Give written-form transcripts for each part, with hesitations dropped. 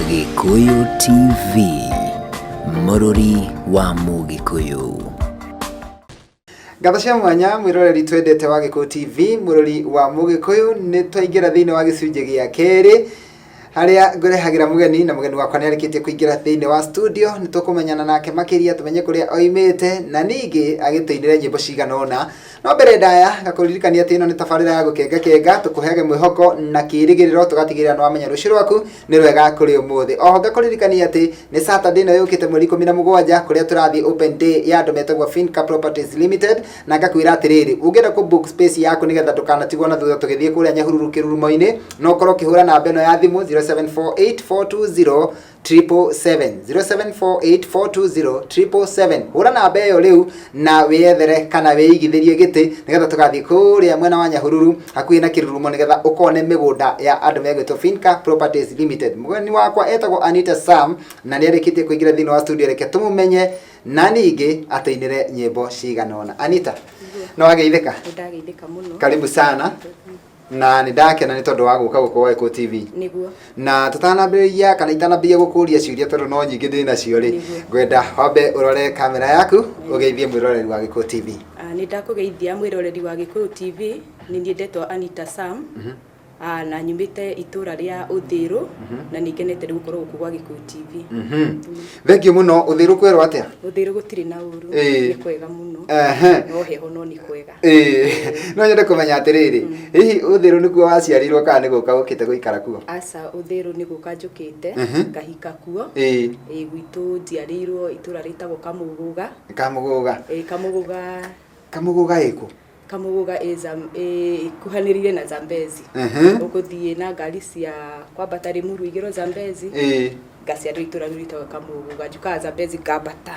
Gikuyu TV, Mũrũri wa Mũgĩkũyũ. Gatha mwanya mwiroreri twendete wa Gikuyu TV, Mũrũri wa Mũgĩkũyũ, nĩ twaingĩra thĩinĩ wa gĩcunjĩ gĩa kerĩ haria ngũrehagira mugeni na mugeni wakwa nĩ arĩkĩtie kũingĩra thĩinĩ wa studio. Nĩ tũkũmenyana nake makĩria tumenye kũrĩa oimĩte na ningĩ agĩtũinĩre nyĩmbo cigana ũna. No mbere ndaya ngakũririkania atĩ ĩno nĩ tabarĩra ya gũkenga tũkũheage mwĩhoko na kĩĩrĩgĩrĩro tũgatigĩrĩra nĩ wamenya rũciũ rwaku nĩ rwega kũrĩ ũmũthĩ. Oho ngakũririkania atĩ nĩ Saturday ĩno yũkĩte mweri 17 kũrĩa tũrathiĩ open day ya andũ metagwo Finca Properties Limited, na ngakwĩra atĩrĩrĩ ũngĩenda kũ book space yaku nĩgetha ndũkanatigwo na thutha tũgĩthiĩ kũrĩa Nyahururu kĩrurumo-inĩ, no ũkorwo ũkĩhũra namba ĩno ya thimũ 0748420777 0748420777. Hũra namba ĩyo rĩu na wĩyethere kana wĩigithĩrie gĩtĩ nĩgetha tũgathiĩ kũrĩa mwena wa Nyahururu hakuhĩ na kĩrurumo nĩgetha ũkone mĩgũnda ya andũ megwĩtwo Finca Properties Limited. Mũgeni wakwa etagwo Anita Sam na nĩ arĩkĩtie kũingĩra thĩinĩ wa studio. Reke tũmũmenye na ningĩ atũinĩre nyĩmbo cigana ũna. Anita, no wageithĩka? Ndageithĩka mũno. Karibu sana. Na nĩndakena nĩ tondũ wa gũka gũkũ Gikuyu TV. Nĩguo. Na tũtanambĩrĩria kana itanambĩrĩria gũkũria ciũria tondũ no nyingĩ ndĩnacio rĩ, ngwenda wambe ũrore kamera yaku ũgeithie mwĩroreri wa Gikuyu TV. Nĩ ndakũgeithia mwĩroreri wa Gikuyu TV. Nĩ niĩ ndetwo Anita Sam. Na nyumĩte itũra rĩa Ũthĩrũ na nĩngenete rĩu gũkorwo gũkũ gwa Gikuyu TV. Thengio mũno. Ũthĩrũ kwĩrwo atĩa? Ũthĩrũ gũtirĩ na ũru, nĩ kwega mũno. No heho no nĩ kwega. No nyende kũmenya atĩrĩrĩ, hihi Ũthĩrũ nĩkuo waciarirwo kana nĩ gũka ũkĩte gũikara kuo? Aca, Ũthĩrũ nĩ gũka njũkĩte ngahika kuo. Gwitũ njiarĩirwo itũra rĩtagwo Kamũgũga. Kamũgũga. Kamũgũga ĩkũ? Kamũgũga kuhanĩrĩire na Zambezi. Ũgũthiĩ na ngari cia kwambata Limuru igĩrwo Zambezi. Ngaciarĩrwo itũra rĩu rĩtagwo Kamũgũga, njukaga Zambezi ngambata.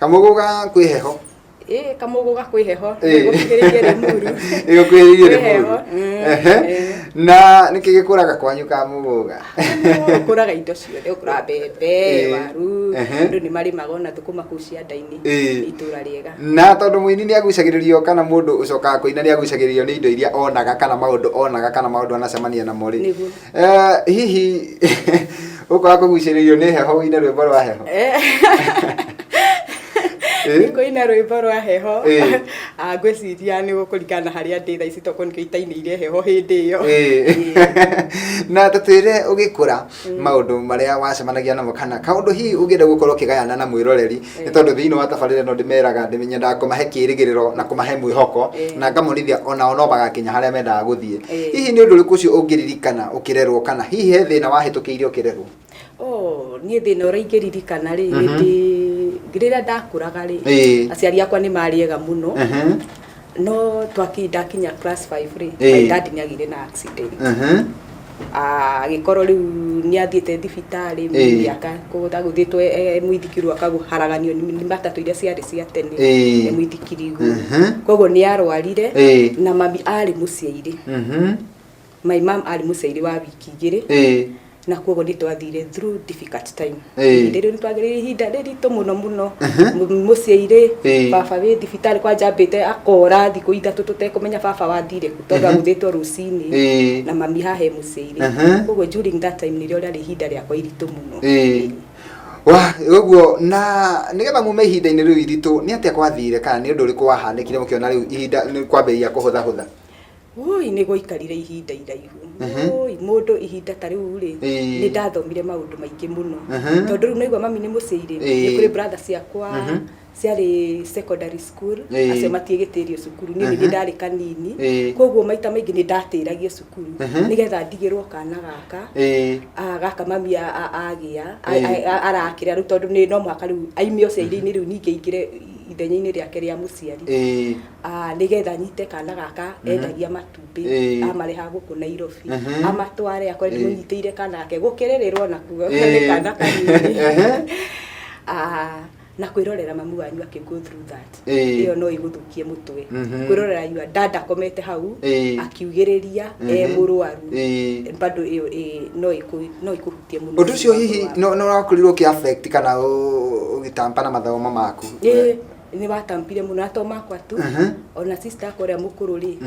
Kamũgũga kwĩ heho? Kamũgũga kwĩ heho, gũkuhĩrĩirie Limuru. Gũkuhĩrĩirie Limuru. Na nĩkĩ gĩkũraga kwanyu Kamũgũga? Ũkũraga indo ciothe, ũkũraga mbembe, waru, andũ nĩ marĩmaga ona thũkũma kũu cianda-inĩ. Itũra rĩega. Na tondũ mũini nĩ agucagĩrĩrio kana mũndũ ũcokaga kũina nĩ agucagĩrĩrio nĩ indo iria onaga kana maũndũ onaga kana maũndũ anacemania namo rĩ, hihi ũkoraga kũgucĩrĩrio nĩ heho wĩine rwĩmbo rwa heho? Kũina rwĩmbo rwa heho ngwĩciria nĩ gũkũringana harĩa ndĩ thaa ici tondũ nĩkĩo itainĩire heho hĩndĩ ĩyo. Na tatwĩre ũgĩkũra maũndũ marĩa wacemanagia namo kana kaũndũ hihi ũngĩenda gũkorwo ũkĩgayana na mwĩroreri, nĩ tondũ thĩinĩ wa tabarĩra ĩno ndĩmeraga nyendaga kũmahe kĩĩrĩgĩrĩro na kũmahe mwĩhoko na ngamonithia onao no magakinya harĩa mendaga gũthiĩ. Hihi nĩ ũndũ ũrĩkũ ũcio ũngĩririkana ũkĩrerwo kana hihi he thĩna wahĩtũkĩire ũkĩrerwo? Niĩ thĩna ũrĩa ingĩririkana rĩ, rĩrĩa ndakũraga rĩ, aciari akwa nĩ marĩega mũno, no ndakinya class 5 rĩ, dad nĩ agire na accident. Agĩkorwo rĩu nĩ athiĩte thibitarĩ mĩaka kũgũtha gũthĩtwo mũithikiri akaharaganio nĩ matatũ iria ciarĩ cia tene nĩ mũithikiri. Koguo nĩ arwarire na mami arĩ mũciari. My mom arĩ mũciari wa wiki igĩrĩ. Na koguo nĩ twathire through difficult time. Rĩrĩa nĩ twagĩrĩire ihinda rĩritũ mũno mũciari baba wĩ thibitarĩ kwa njambĩte akora thikũ ithatũ tũtekũmenya baba wathire kũ tondũ agũthĩtwo rũcinĩ na mami hahe mũciari. Koguo during that time nĩrĩo rĩarĩ ihinda rĩakwa iritũ mũno. Ũguo na nĩgetha mume ihinda-inĩ rĩu iritũ nĩ atĩa kwathire kana nĩ ũndũ ũrĩkũ wahanĩkire mũkĩona rĩu ihinda nĩ kwambĩrĩria kũhũthahũtha? Nĩ gũikarire ihinda iraihu. Mũndũ ihinda ta rĩu rĩ, nĩ ndathomire maũndũ maingĩ mũno. Tondũ rĩu naigua mami nĩ mũciari, nĩ kũrĩ brother ciakwa ciarĩ secondary school, acio matiĩgĩtĩrio cukuru, niĩ ningĩ ndarĩ kanini. Koguo maita maingĩ nĩ ndatĩragia cukuru nĩgetha ndigĩrwo kana gaka mami agĩa arakĩra rĩu tondũ nĩ no mwaka rĩu aime ũciari-inĩ rĩu ningĩ ingĩre ithenya-inĩ rĩake rĩa mũciari, nĩgetha nyite kana gaka endagia matumbĩ amareha gũkũ Nairobi, amatware akore ndĩmũnyitĩire kana gake gũkĩrĩrĩrwo nakuo nĩ kana kanini. Na kwĩrorera mamu wanyu akĩgo through that, ĩyo no ĩgũthũkie mũtwe. Kwĩrorera yua dada komete hau akiugĩrĩria mũrwaru, bado ĩyo no ĩkũhutie mũno. Ũndũ ũcio hihi no ũrakorirwo ũkĩ affect kana ũgĩtampa na mathomo maku? ni watampire muno atomakwa tu ona sister akore mukuru ri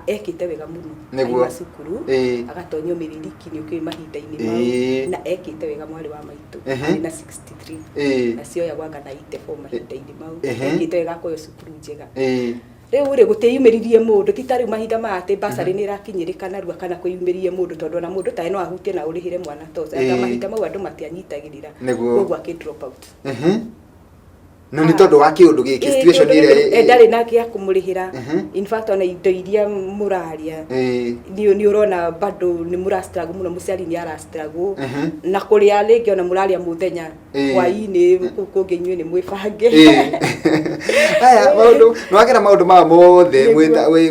ekite wega muno niguo cukuru agatonyo miririki ni ukio mahinda-ini mau na ekite wega mwari wa maitu na 63 na cio ya gwanga na 84 mahinda-ini mau ekite wega koyo cukuru njega riu ri gutiyumiririe mundu titari mahinda ma ati basari ni rakinyirikana rua kana kuyumiririe mundu tondu na mundu tae no ahutie na urihire mwana tosa anga mahinda mau andu matianyitagirira koguo aki drop out no ni tondu wa kiundu giki situation ire ndari na kia kumurihira in fact ona indo iria muraria ni urona bado ni murastragu muno muciari ni arastragu na kuria ringi ona muraria muthenya hwaini kunginywe ni mwifange aya maundu no agera maundu ma mothe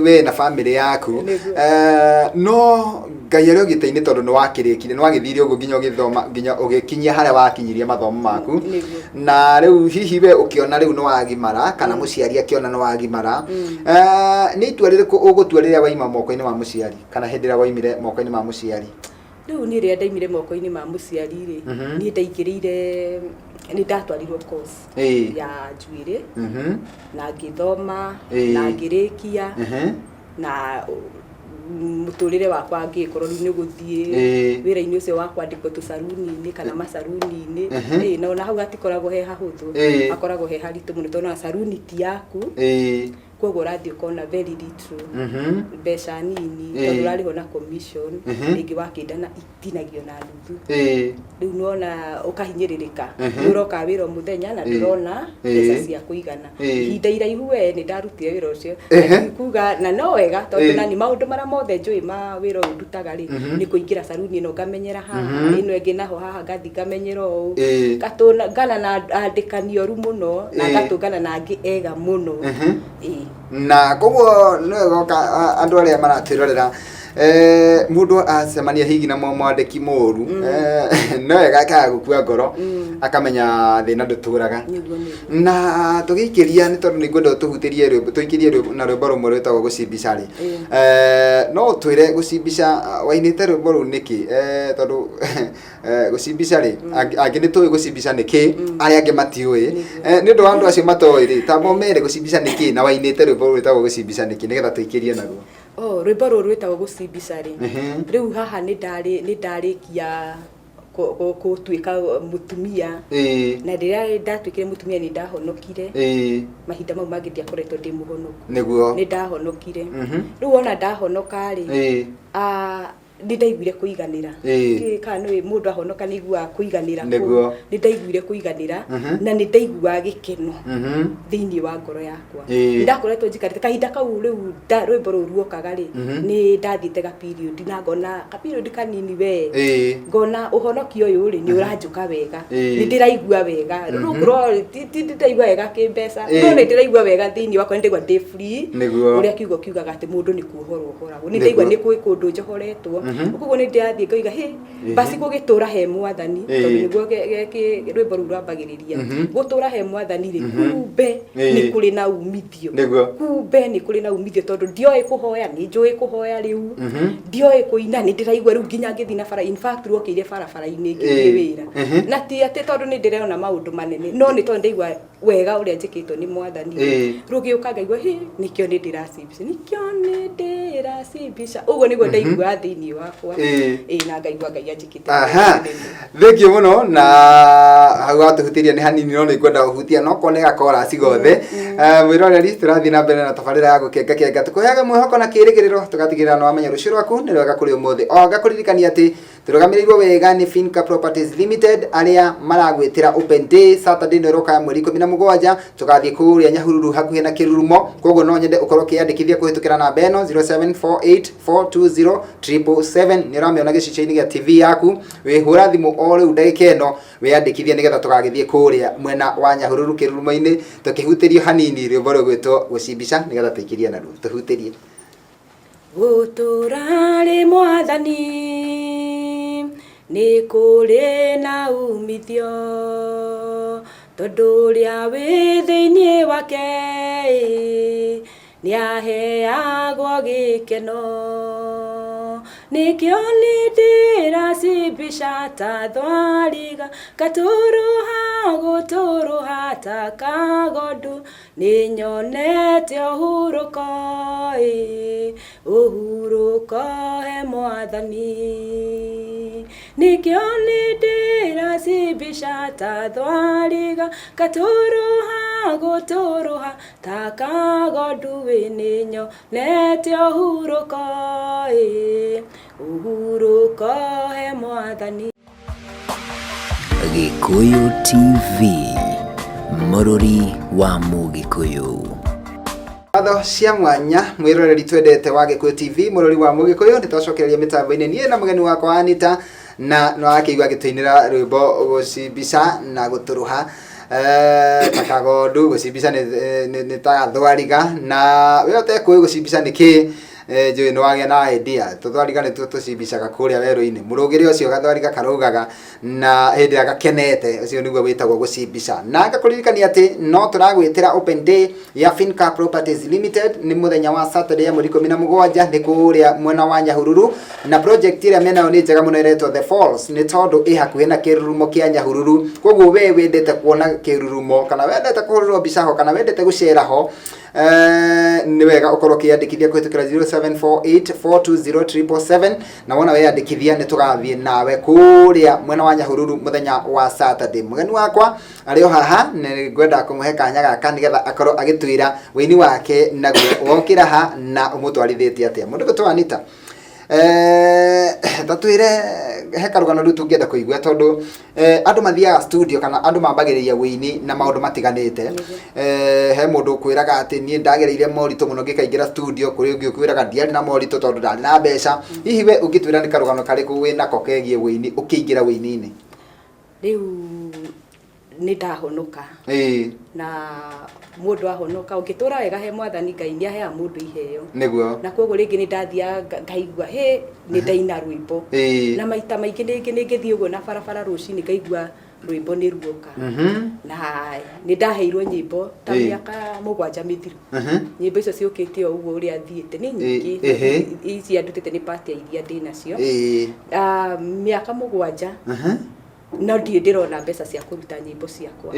we na family yaku no Ngai ari ogiteini tondu ni wakirikire ni wagithire ugo nginya ugithoma nginya ugikinyia haria wakinyiria mathomo maku na riu hihi we ukiona riu no wagimara kana muciari akiona no wagimara ni itua ririku ugutua riria waima moko-ini ma muciari kana hindira waimire moko-ini ma muciari riu ni riria ndaimire moko-ini ma muciari ri ni ndaingirire ni ndatwarirwo course ya njuiri na ngithoma na ngirikia na muturire wakwa ngikorwo ni guthie wira-ini ucio wakwa ndiko tu saruni-ini kana masaruni-ini na ona hau atikoragwo he hahuthu akoragwo he haritu muno tondu saruni ti yaku koguo radio kona very little mbeca nini tondu rariho na commission ingi wakindana itinagio na nuthu riu nona ukahinyiririka uroka wira muthenya na ndirona mbeca cia kuigana ihinda iraihu we ni ndarutire wira ucio kuga na no wega tondu nani maundu mara mothe njui ma wira ndutaga ri ni kuingira saruni no ngamenyera haha ino engi naho haha ngathi ngamenyera u gatuna ngana na andikani oru muno na gatungana na angi ega muno na koguo no goka andu aria maratwirorera mundu acemania higi na mwandiki moru no wega gukua ngoro akamenya thina nduturaga na tugikiria ni tondu ni ngwenda tuhutirie tuikirie na rwimbo rumwe rwetagwo gucimbica ri no twire gucimbica wainite rwimbo ru niki tondu gucimbica ri angi ni tuwi gucimbica niki aria angi matiui ni ndu andu acio matoi ri tambo mere gucimbica niki na wainite rwimbo rwetagwo gucimbica niki nigetha tuikirie naguo rwimbo ruru rwetagwo gucimbica ri riu haha ni ndarikia gutwika mutumia na riria ndatwikire mutumia ni ndahonokire mahinda mau mangi ndiakoretwo ndi muhonoku niguo ni ndahonokire riu ona ndahonoka ri ni ndaiguire kuiganira kana ni mundu ahonoka ni igua kuiganira ni ndaiguire kuiganira na ni ndaigua gikeno thiini wa ngoro yakwa ndakoretwo njikarite kahinda kau riu rwimbo ruru ruokaga ri ni ndathite ga period na ngona ka period kanini we ngona uhonoki uyu ri ni uranjuka wega ni ndiraigua wega riu ngoro ti ndaigua wega kimbeca no ni ndiraigua wega thiini wakwa ndigua ndi free uria kiugaga ati mundu ni kuhorwo horagwo ni ndaigua ni kundu njohoretwo koguo ni ndiathie ngoiga basi gugitura he mwathani tondu niguo rwimbo ruru rwambagiriria gutura he mwathani ri kumbe ni kuri na umithio kumbe ni kuri na umithio tondu ndioi kuhoya ni njui kuhoya riu ndioi kuina ni ndiraigua riu nginya ngithi na bara in fact ruokire bara-ini ngithi wira na ti ati tondu ni ndirona maundu manene no ni tondu ndaigua wega uria njikitwo ni mwathani rugiuka ngaigua nikio ni ndiracimbica nikio ni ndiracimbica uguo niguo ndaigua thiini wakwa na ngaigua Ngai anjikite thank you muno na hau atuhutiria ni hanini no ni kwenda uhutia no konega kora cigothe mwiroreri turathi na mbere na tabarira ya gukenga tukuheaga mwihoko na kirigiriro tugatigirira no amenya rucio rwaku ni wega kuri umuthi o ngakuririkania ati turugamirirwo wega ni Finca Properties Limited aria maragwitira open day Saturday no roka mweri 17 tugathie kuria Nyahururu hakuhe na Kirurumo koguo no nyende ukorwo kiandikithia kuhitukira namba eno 0748427777 ni ramiona gicicio-ini gia TV yaku wihura thimu o riu ndagika eno wiandikithia nigetha tugagithie kuria mwena wa Nyahururu Kirurumo-ini tukihutirio hanini rwimbo rwitwo gucimbica nigetha tuikirie naruo tuhutirie guturari mwathani ni kuri na umithio tondu uria wi thiini wake ni aheagwo gikeno nikio ni ndiracimbica ta thwariga gaturuha ta kagondu ninyonete ũhurũko ũhurũko he Mwathani nikĩo nĩndĩracibisha ta thwariga katũrũha gũtũrũha ta kagondu nĩnyonete ũhurũko ũhurũko he Mwathani. Gikuyu TV, mũrũri wa Mũgĩkũyũ. Watho cia mwanya mwiroreri twendete wa Gikuyu TV mũrũri wa Mũgĩkũyũ nitwacokereria mitambo-inĩ nie na mũgeni wakwa Anita na no akĩigua gĩtũinĩra rwĩmbo gũcibisha na gũtũrũha takagondu gũcibisha nĩ ta thwariga na we ũtekũĩ gũcibisha nĩkĩ njũĩ nĩ wagĩa na idea tũthwariga nĩ tũcibicaga kũrĩa werũ-inĩ mũrũgĩre ũcio gathwariga karaugaga na hĩndĩ ĩrĩa gakenete ũcio nĩguo wĩtagwo gũcibisha na ngakũririkania atĩ no tũragwĩtĩra open day ya Finca Properties Limited nĩ mũthenya wa Saturday mweri 17 nĩ kũrĩa mwena wa Nyahururu na project ĩrĩa mena yo nĩ njega mũno ĩretwo The Falls nĩ tondũ ĩ hakuhĩ na kĩrurumo kĩa Nyahururu koguo we wendete kuona kĩrurumo kana wendete kũhũrĩrwo mbica ho kana wendete gũcera ho nĩ wega ũkorwo kĩandĩkithia kũhĩtũkĩra 0748420777 na wona weyandĩkithia nĩ tũgathiĩ nawe kũrĩa mwena wa Nyahururu mũthenya wa Saturday. Mũgeni wakwa arĩ o haha nĩ ngwenda kũmũhe kanya gaka nĩgetha akorwo agĩtwĩra wĩini wake naguo wokĩra ha na ũmũtwarithĩtie atĩa. Mũndũ gũtũ Anita tatwire he karugano rĩu tũngĩenda kũigua tondũ andũ mathiaga studio kana andũ mambagĩrĩria wĩini na maũndũ matiganĩte he mũndũ ũkwĩraga atĩ niĩ ndagereire moritũ mũno ngĩkaingĩra studio kũrĩ ũngĩ ũkwĩraga ndiarĩ na moritũ tondũ ndarĩ na mbeca hihi we ũngĩtwĩra nĩ karugano karĩkũ wĩnako kegiĩ wĩini ũkĩingĩra wĩini-inĩ? Rĩu nĩ ndahonoka na mũndũ ahonoka ũngĩtũra wega he Mwathani Ngai nĩ aheaga mũndũ iheo nĩguo na koguo rĩngĩ nĩ ndathiaga ngaigua nĩ ndaina rwĩmbo na maita maingĩ nĩ ngĩthiĩ ũguo na barabara rũcinĩ ngaigua rwĩmbo nĩ ruoka na nĩ ndaheirwo nyĩmbo ta mĩaka 7 mĩthiru nyĩmbo icio ciũkĩte o ũguo ũrĩa thiĩte nĩ nyingĩ ici andutĩte nĩ party iria ndĩ nacio mĩaka 7 no ndiĩ ndĩrona mbeca cia kũruta nyĩmbo ciakwa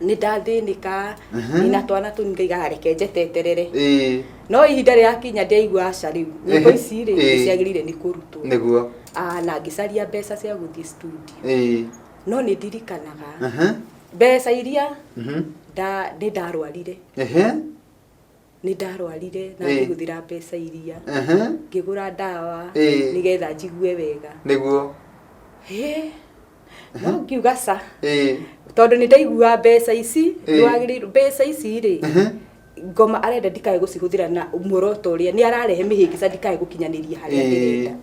nĩ ndathĩnĩka ina twana tũngĩiga reke njeteterere no ihinda rĩakinya ndaigua aca rĩu nyĩmbo ici rĩ ciagĩrĩire nĩ kũrutwo nĩguo na ngĩcaria mbeca cia gũthiĩ studio no nĩ ndirikanaga mbeca iria nĩ ndarwarire na ngĩhũthĩra mbeca iria ngĩgũra ndawa nĩgetha njigue wega nĩguo no ngiuga ca tondũ nĩ ndaigua mbeca ici nĩwagĩrĩirwo mbeca ici rĩ ngoma arenda ndikae gũcihũthĩra na muoroto ũrĩa nĩ ararehe mĩhĩngica ndikae gũkinyanĩria harĩa ndĩrenda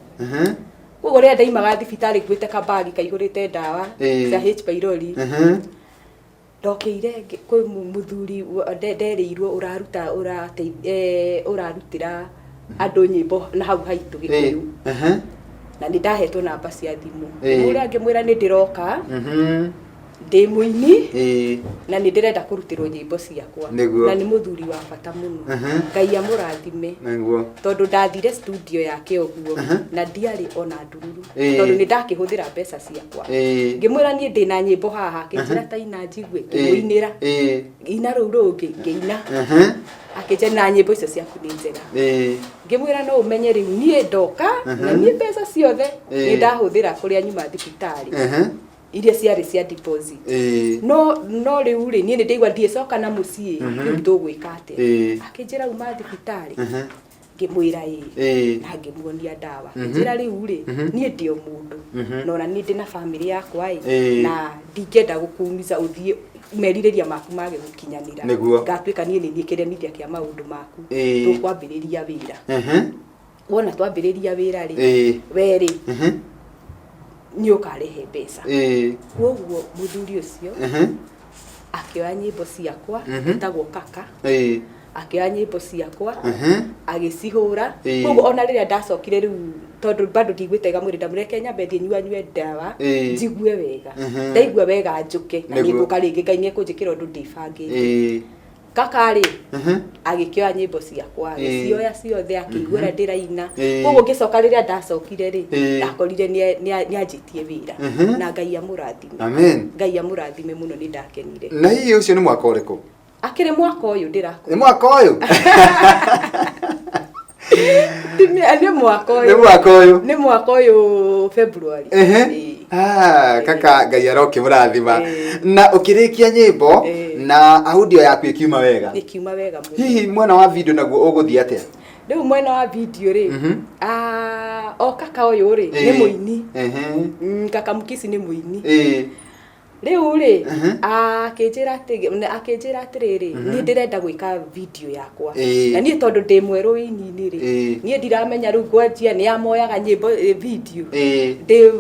koguo rĩrĩa ndaimaga thibitarĩ nguĩte kabagi kaihũrĩte ndawa cia H pylori ndokĩire kwĩ mũthuri nderĩirwo ũrarutĩra andũ nyĩmbo na hau haitũ Gĩkũyũ na nĩ ndahetwo namba cia thimũ ũrĩa ngĩmwĩra nĩ ndĩroka ndĩ mũini na nĩ ndĩrenda kũrutĩrwo nyĩmbo ciakwa na nĩ mũthuri wa bata mũno Ngai amũrathime tondũ ndathire studio yake ũguo na ndiarĩ ona ndururu tondũ nĩ ndakĩhũthĩra mbeca ciakwa ngĩmwĩra niĩ ndĩ na nyĩmbo haha akĩnjĩra ta ina njigue ngĩmũinĩra ina rũu rũngĩ ngĩina akĩnjĩra na nyĩmbo icio ciaku nĩ njega ngĩmwĩra no ũmenye rĩu niĩ ndoka na niĩ mbeca ciothe nĩ ndahũthĩra kũrĩa nyuma thibitarĩ iria ciarĩ cia deposit no rĩu rĩ niĩ nĩ ndaigua ndiĩcoka na mũciĩ rĩu tũgwĩka atĩa akĩnjĩra uma thibitarĩ ngĩmwĩra na ngĩmuonia ndawa njĩra rĩu rĩ niĩ ndĩ o mũndũ no na niĩ ndĩ na family yakwa na ndingĩenda gũkuumiza ũthiĩ merirĩria maku mage gũkinyanĩra ngatuĩka niĩ nĩ niĩ kĩremithia kĩa maũndũ maku tũkwambĩrĩria wĩra wona twambĩrĩria wĩra rĩ werĩ nĩ ũkarehe mbeca koguo mũthuri ũcio akĩoya nyĩmbo ciakwa ĩtagwo Kaka akĩoya nyĩmbo ciakwa agĩcihũra koguo ona rĩrĩa ndacokire rĩu tondũ bado ndigwĩtega mwĩrĩ ndamũreke nyambe thiĩ nyue ndawa njigue wega ndaigua wega njũke na nĩ ngũka rĩngĩ Ngai nĩ ekũnjĩkĩra ũndũ ndĩbangĩte Kaka rĩ agĩkĩoya nyĩmbo ciakwa agĩcioya ciothe akĩiguĩra ndĩraina koguo ngĩcoka rĩrĩa ndacokire rĩ ndakorire nĩ anjĩtie wĩra na Ngai amũrathime Ngai amũrathime mũno nĩ ndakenire. Na hihi ũcio nĩ mwaka ũrĩkũ? akire mwaka uyu ndirakwa ni mwaka uyu ni mwaka uyu February kaka Ngai aroke murathima na ukirikia nyimbo na audio yaku ikiuma wega hihi mwena wa video naguo uguthii atia riu mwena wa video ri o kaka uyu ri ni muini kaka Mukisi ni muini riu ri akinjira atiriri ni ndirenda gwika video yakwa na ni tondu ndi mweru ini ri ni ndiramenya riu ngwanjia ni amoyaga nyimbo video ndi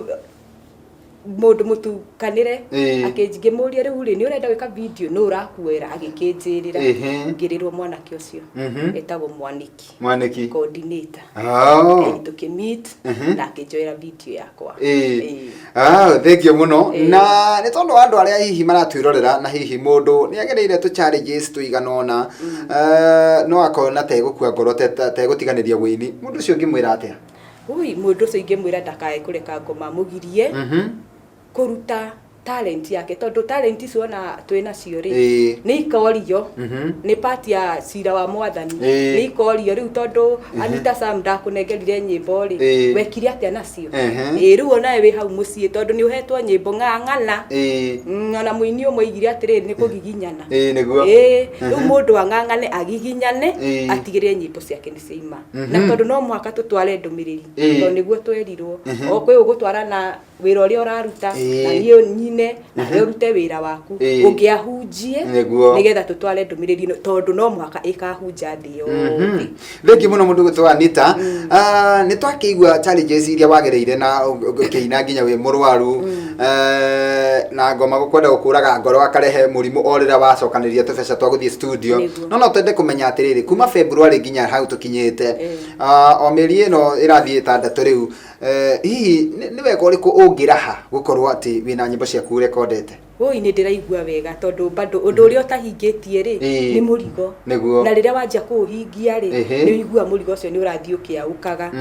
mundu mutukanire akingimuria riu ri ni urenda gwika video no urakuera agikinjirira ngirirwo mwanake ucio etagwo Mwaniki coordinator tukimit na akinjoera video yakwa thank you muno na ni tondu andu aria hihi maratwirorera na hihi mundu ni agereire tu challenges tuiganona no akona tegukua ngoro tegutiganiria wini mundu ucio ngimwira atia mundu ucio ingimwira ndakae kureka ngoma mugirie kuruta talent yake tondu talent icio na twina cio ri ni ikorio ni part ya cira wa mwathani ni ikorio riu tondu Anita Sam ndakunengerire nyimbo ri wekire atia nacio riu onae wi hau mucii tondu ni uhetwo nyimbo ng'ang'ana ona muini umwe igire atiriri ni kugiginyana niguo riu mundu ang'ang'ane agiginyane atigire nyimbo ciake ni ciima na tondu no mwaka tutware ndumiriri tondu niguo twerirwo o kwi ugutwara na wira uria uraruta na nyine na urute wira waku ungiahunjie nigetha tutware ndumiriri tondu no mwaka ikahunja thio thengi muno mundu gutwa Anita ni twakigwa challenges iria wagereire na ukiina nginya wi murwaru na ngoma gukwenda gukuraga ngoro akarehe murimu orira wacokaniria tubeca twa guthie studio no twende kumenya atiriri kuma February nginya hau tukinyite o meri ino irathie tandatu riu hihi ni wega uriku ungiraha gukorwo ati wina nyimbo ciaku recordete ni ndiraigua wega tondu bado undu uria utahingitie ri ni murigo na riria wanja kuhingia ri ni uigua murigo ucio ni urathii ukiaukaga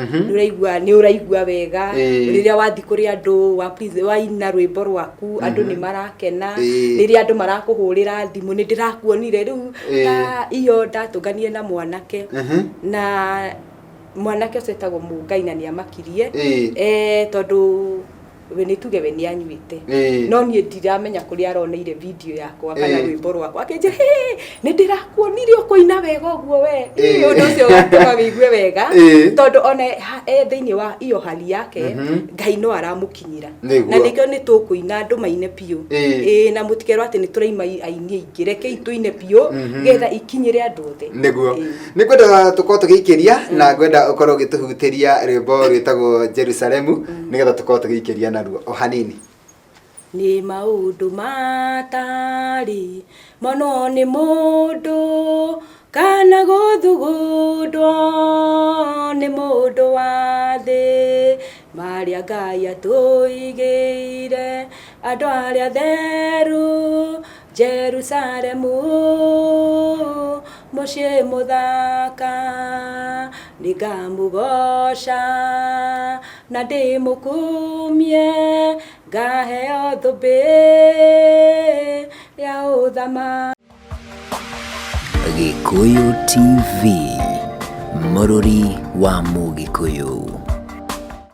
ni uraigua wega riria wathi kuri andu wa ina rwimbo rwaku andu ni marakena riria andu marakuhurira thimu ni ndirakuonire riu iyo ndatunganie na mwanake na mwanake ucio etagwo Mungai na ni amakirie tondu we ni tuge we ni anyuite no ni ndiramenya kuri aroneire video yakwa kana rwimbo rwakwa akenje ni ndirakuonire ukuina wega uguo we undu ucio gatuma wigue wega tondu ona thiini wa iyo hali yake Ngai no aramukinyira na nikio ni tukuina andu maine piu na mutikerwa ati ni turaima aini aingi reke ituine piu getha ikinyire andu othe niguo ni kwenda tukorwo tugikiria na kwenda ukorwo gituhutiria rwimbo rwitagwo Jerusalemu nigetha tukorwo tugikiria naruo o hanini ni maundu matari mono ni mundu kana guthugundwo ni mundu wa thi maria Ngai atuigeire andu aria theru Jerusalemu mucii muthaka nigamugosha na ndimukumie ngaheo thumbi ya uthama. Gikuyu TV, Mururi wa Mugikuyu.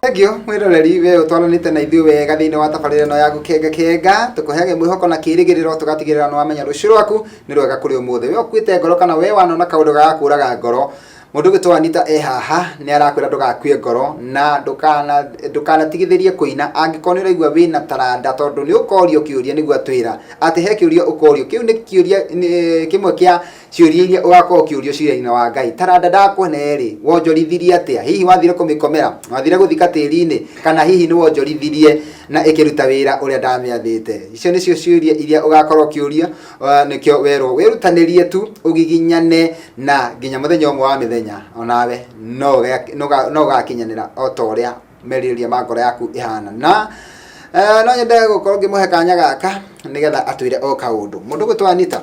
Thegio mwiroreri we utwaranite na ithuĩ wega thiini wa tabarĩra ĩno ya gũkenga tukuheage mwĩhoko na kĩrĩgĩrĩro tugatigĩrĩra nĩ wamenya rũciũ rwaku nĩ rwega kũrĩ ũmũthĩ we ũkuĩte ngoro kana we wanona kaũndũ ga kũraga ngoro mundu gitwa Anita haha ni arakwira ndugakue ngoro na ndukanatigithirie kuina angikoni uraigua wina taranda tondu ni ukorio kiuria niguo atwira ati he kiuria ukorio kiu ni kiuria kimwe kia ciuria iria ugakora kiurio ciira-ina wa Ngai taranda ndakwene ri wonjorithirie atia hihi wathire kumikomera wathire guthika tiri-ini kana hihi ni wonjorithirie na ikiruta wira uria ndamiathite icio nicio ciuria iria ugakora kiuria nikio werwo wirutanirie tu ugiginyane na nginya muthenya umwe wa mithenya onawe no gakinyanira o ta uria meriria ma ngoro yaku ihana na no nyende gukorwo ngimuhe kanya gaka nigetha atwire o kaundu mundu gwitwa Anita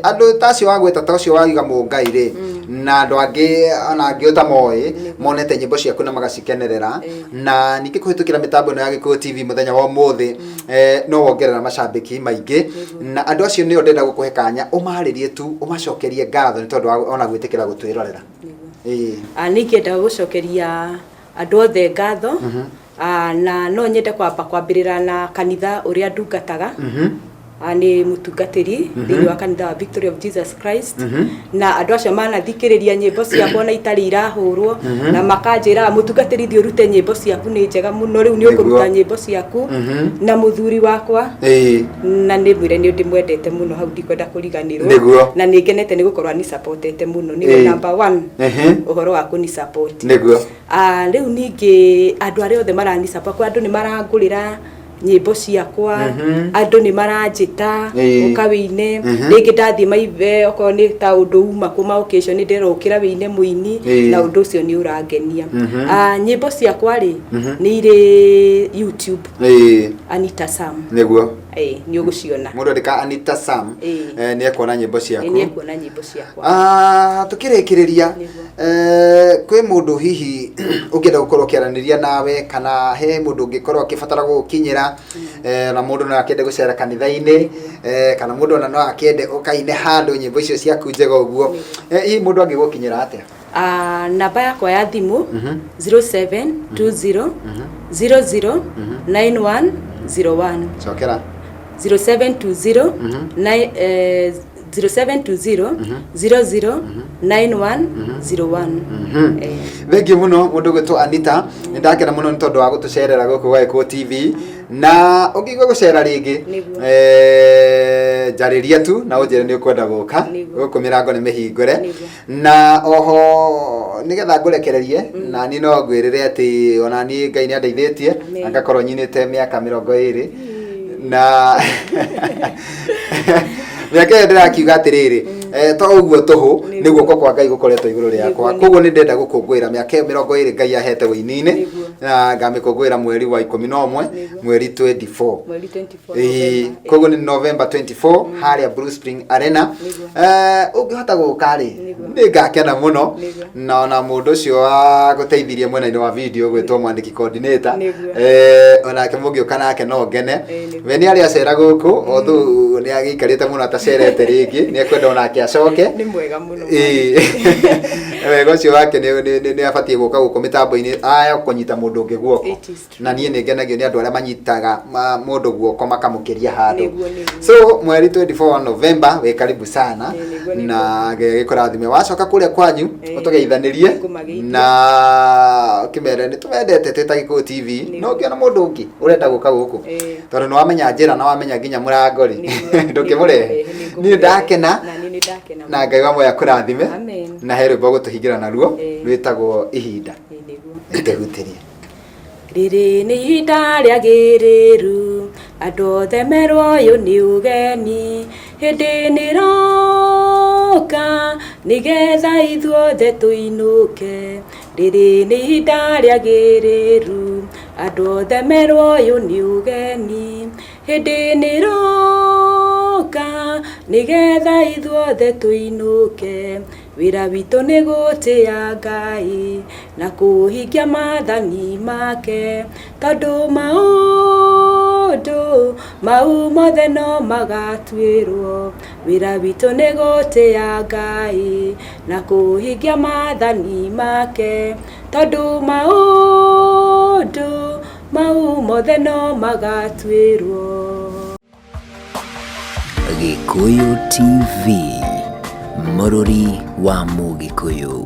andu tacio wagweta tacio wagiga mungai ri na andu angi ona angi utamoe monete nyimbo ciaku na magacikenerera na ningi kuhitukira mitambo ino ya Gikuyu TV muthenya wa muthi no wongerera macambiki maingi na andu acio nio ndenda gukuhe kanya umaririe tu umacokerie ngatho ni tondu ona gwitikira gutwirorera nikenda gucokeria andu othe ngatho na no nyende kwambirira na kanitha uria ndungataga ni mutungatiri thiini wa kanitha wa Victory of Jesus Christ na andu acio manathikiriria nyimbo ciakwa na itari irahurwo na makanjira mutungatiri thi urute nyimbo ciaku ni njega muno riu ni ukuruta nyimbo ciaku na muthuri wakwa na ni mwire ni ndimwendete muno hau ndikwenda kuriganirwo na ni ngenete ni gukorwa ni supportete muno ni number 1 uhoro waku ni support niguo riu ningi andu aria othe marani support kwa andu ni marangurira nyimbo ciakwa andu ni maranjita ukawine ringi ndathi maive oko ni ta undu uma kuma occasion ni ndirokira wine muini na undu ucio ni urangenia nyimbo ciakwa ri ni iri YouTube Anita Sam niguo ni uguciona mundu ndika Anita Sam ni ekuona nyimbo ciaku ni ekuona nyimbo ciakwa tukirikiriria kwi mundu hihi ungenda gukorwo kiaraniria nawe kana he mundu ungikorwo akibatara gukinyira na mundu no akende gucera kanitha-ini kana mundu ona no akende ukaine handu nyimbo icio ciaku njega uguo hihi mundu angigukinyira atia namba yakwa ya thimu 0720 00 9101 cokera 0720 0720 00 9101 Thank you muno mundu gwitwa Anita ndakena muno ni tondu wa gutucerera guku gwa Gikuyu TV na ungigwa gucera ringi jariria tu na unjire ni ukwenda guka guku mirango ni mihingure na oho nigetha ngurekererie na ni no ngwirire ati ona ni Ngai ni andeithĩtie ngakorwo nyinite miaka 20 na miaka ndirakiuga atiriri to uguo tuhu niguo kwa Ngai gukoretwo iguru riakwa koguo ni ndenda gukungwira miaka 20 Ngai ahete wini-ini na ngamikungwira mweri wa 11 mweri 24 koguo ni November 24 haria Blue Spring Arena ungihota gukari ni ngakena muno na ona mundu cio wa guteithirie mwena-ini wa video gwitwo mwandiki coordinator ona kemugiuka nake no ngene we ni ari acera guku othu ni agikarite muno atacerete ringi ni ekwenda ona akiacoke ni mwega muno wega ucio wake ni abatie guka guko mitambo-ini aya kunyita mundu ungi guoko na nie ni ngenagio ni andu aria manyitaga mundu guoko makamukiria handu so mweri 24 November we karibu sana na gikurathime wacoka kuria kwanyu utugeithanirie na kimere ni tumendete teta Gikuyu TV no ngiona mundu ungi urenda guka guku tondu no wamenya njira na wamenya nginya murangori ndukimurehe ni ndakena na Ngai wa moya kurathime na he rwimbo gutuhingira naruo rwitagwo ihinda ndehutirie riri ni ihinda riagiriru andu othe merwo uyu ni ugeni hindi ni roka nigetha ithuothe tuinuke riri ni ihinda riagiriru andu othe merwo uyu ni ugeni hindi ni roka nigetha ithuothe tuinuke wira witu ni gutia Ngai na kuhingia mathani make tondu mau mothe no magatwirwo wira witu ni gutia Ngai na kuhingia mathani make tondu mau mothe no magatwirwo. Gikuyu TV, Mũrũri wa Mũgĩkũyũ.